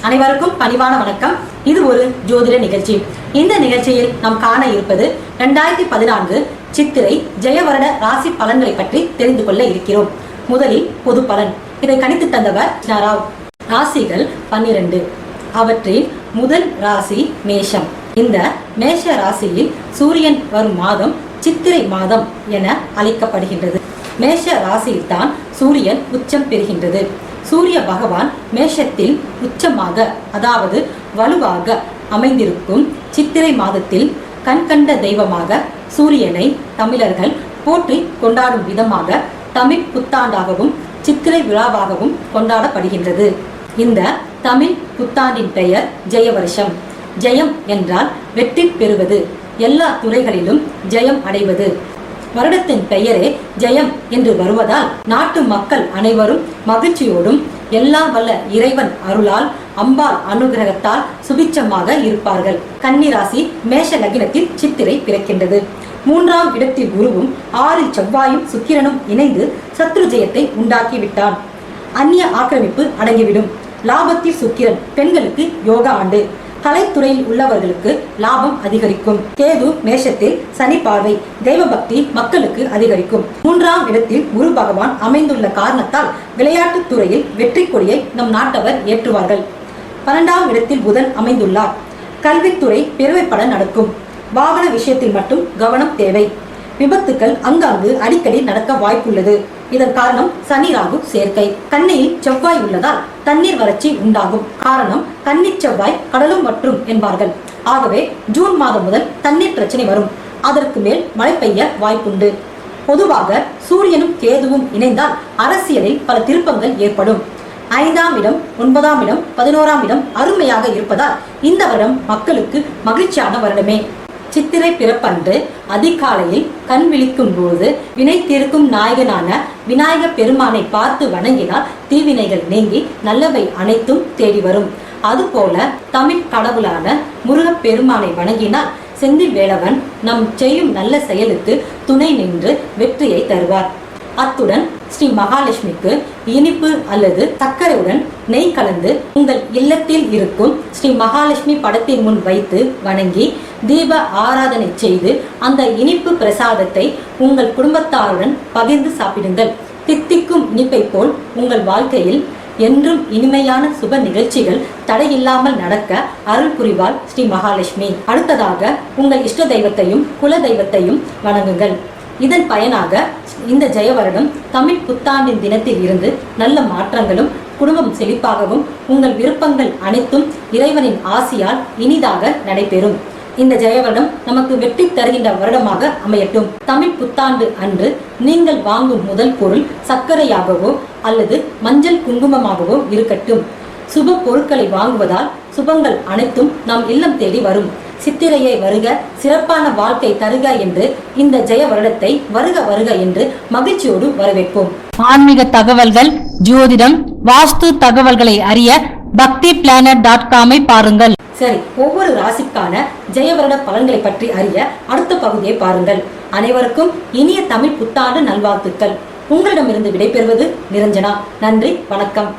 அனைவருக்கும் பணிவான வணக்கம். இது ஒரு ஜோதிட நிகழ்ச்சி. இந்த நிகழ்ச்சியில் நாம் காண இருப்பது 2014 சித்திரை ஜெயவருட ராசி பலன்களை பற்றி தெரிந்து கொள்ள இருக்கிறோம். முதலில் பொது பலன். இதை கணித்து தந்தவர் ராவ். ராசிகள் 12. அவற்றில் முதல் ராசி மேஷம். இந்த மேஷ ராசியில் சூரியன் வரும் மாதம் சித்திரை மாதம் என அழைக்கப்படுகின்றது. மேஷ ராசியில் தான் சூரியன் உச்சம் பெறுகின்றது. சூரிய பகவான் மேஷத்தில் உச்சமாக, அதாவது வலுவாக அமைந்திருக்கும் சித்திரை மாதத்தில் கண்கண்ட தெய்வமாக சூரியனை தமிழர்கள் போற்றி கொண்டாடும் விதமாக தமிழ் புத்தாண்டாகவும் சித்திரை விழாவாகவும் கொண்டாடப்படுகின்றது. இந்த தமிழ் புத்தாண்டின் பெயர் ஜெய வருஷம். ஜெயம் என்றால் வெற்றி பெறுவது, எல்லா துறைகளிலும் ஜெயம் அடைவது. வருடத்தின் பெயரே ஜெயம் என்று வருவதால் நாட்டு மக்கள் அனைவரும் மகிழ்ச்சியோடும் எல்லாம் வல்ல இறைவன் அருளால் அம்பாள் அனுகிரகத்தால் சுபிச்சமாக இருப்பார்கள். கன்னிராசி மேஷ லக்னத்தில் சித்திரை பிறக்கின்றது. 3ஆம் இடத்தில் குருவும் 6இல் செவ்வாயும் சுக்கிரனும் இணைந்து சத்ரு ஜெயத்தை உண்டாக்கிவிட்டான். அந்நிய ஆக்கிரமிப்பு அடங்கிவிடும். லாபத்தில் சுக்கிரன். பெண்களுக்கு யோகா ஆண்டு. கலைத்துறையில் உள்ளவர்களுக்கு லாபம் அதிகரிக்கும். கேது மேஷத்தில் சனி பார்வை. தெய்வ பக்தி மக்களுக்கு அதிகரிக்கும். 3ஆம் இடத்தில் குரு பகவான் அமைந்துள்ள காரணத்தால் விளையாட்டுத் துறையில் வெற்றி கொடியை நம் நாட்டவர் ஏற்றுவார்கள். 12ஆம் இடத்தில் புதன் அமைந்துள்ளார். கல்வித்துறை பெருமைப்பட நடக்கும். வாகன விஷயத்தில் மட்டும் கவனம் தேவை. விபத்துக்கள் அங்காங்கு அடிக்கடி நடக்க வாய்ப்புள்ளது. இதன் காரணம் சனி ராகு சேர்க்கை. கன்னியில் செவ்வாய் உள்ளதால் தண்ணீர் வறட்சி உண்டாகும். காரணம் கன்னி செவ்வாய் கடலும் மற்றும் என்பார்கள். ஆகவே ஜூன் மாதம் முதல் தண்ணீர் பிரச்சனை வரும். அதற்கு மேல் மழை பெய்ய வாய்ப்புண்டு. பொதுவாக சூரியனும் கேதுவும் இணைந்தால் அரசியலில் பல திருப்பங்கள் ஏற்படும். 5ஆம் இடம், 9ஆம் இடம், 11ஆம் இடம் அருமையாக இருப்பதால் இந்த வருடம் மக்களுக்கு மகிழ்ச்சியான வருடமே. சித்திரை பிறப்பன்று அதிகாலையில் கண் விழிக்கும் போது வினை தீர்க்கும் நாயகனான விநாயக பெருமானை பார்த்து வணங்கினால் தீவினைகள் நீங்கி நல்லவை அனைத்தும் தேடி வரும். அதுபோல தமிழ் கடவுளான முருகப் பெருமானை வணங்கினால் செந்தில் வேலவன் நம் செய்யும் நல்ல செயலுக்கு துணை நின்று வெற்றியை தருவார். அத்துடன் ஸ்ரீ மகாலட்சுமிக்கு இனிப்பு அல்லது சர்க்கரையுடன் நெய் கலந்து உங்கள் இல்லத்தில் இருக்கும் ஸ்ரீ மகாலட்சுமி படத்தின் முன் வைத்து வணங்கி தீப ஆராதனை செய்து அந்த இனிப்பு பிரசாதத்தை உங்கள் குடும்பத்தாருடன் பகிர்ந்து சாப்பிடுங்கள். தித்திக்கும் இனிப்பை போல் உங்கள் வாழ்க்கையில் என்றும் இனிமையான சுப நிகழ்ச்சிகள் தடையில்லாமல் நடக்க அருள் புரிவாள் ஸ்ரீ மகாலட்சுமி. அடுத்ததாக உங்கள் இஷ்ட தெய்வத்தையும் குல தெய்வத்தையும் வணங்குங்கள். இதன் பயனாக இந்த ஜெய வருடம் தமிழ் புத்தாண்டின் தினத்தில் இருந்து நல்ல மாற்றங்களும் குடும்பம் செழிப்பாகவும் உங்கள் விருப்பங்கள் அனைத்தும் இறைவனின் ஆசியால் இனிதாக நடைபெறும். இந்த ஜெய வருடம் நமக்கு வெற்றி தருகின்ற வருடமாக அமையட்டும். தமிழ் புத்தாண்டு அன்று நீங்கள் வாங்கும் முதல் பொருள் சர்க்கரையாகவோ அல்லது மஞ்சள் குங்குமமாகவோ இருக்கட்டும். சுப பொருட்களை வாங்குவதால் சுபங்கள் அனைத்தும் நாம் இல்லம் தேடி வரும். சித்திரையை வருக, சிறப்பான வாழ்க்கை தருக என்று இந்த ஜெய வருடத்தை வருக வருக என்று மகிழ்ச்சியோடு வரவேற்போம். ஆன்மீக தகவல்கள், ஜோதிடம், வாஸ்து தகவல்களை அறிய bhaktiplanet.com பாருங்கள். சரி, ஒவ்வொரு ராசிக்கான ஜெய வருட பலன்களை பற்றி அறிய அடுத்த பகுதியை பாருங்கள். அனைவருக்கும் இனிய தமிழ் புத்தாண்டு நல்வாழ்த்துக்கள். உங்களிடமிருந்து விடைபெறுவது நிரஞ்சனா. நன்றி, வணக்கம்.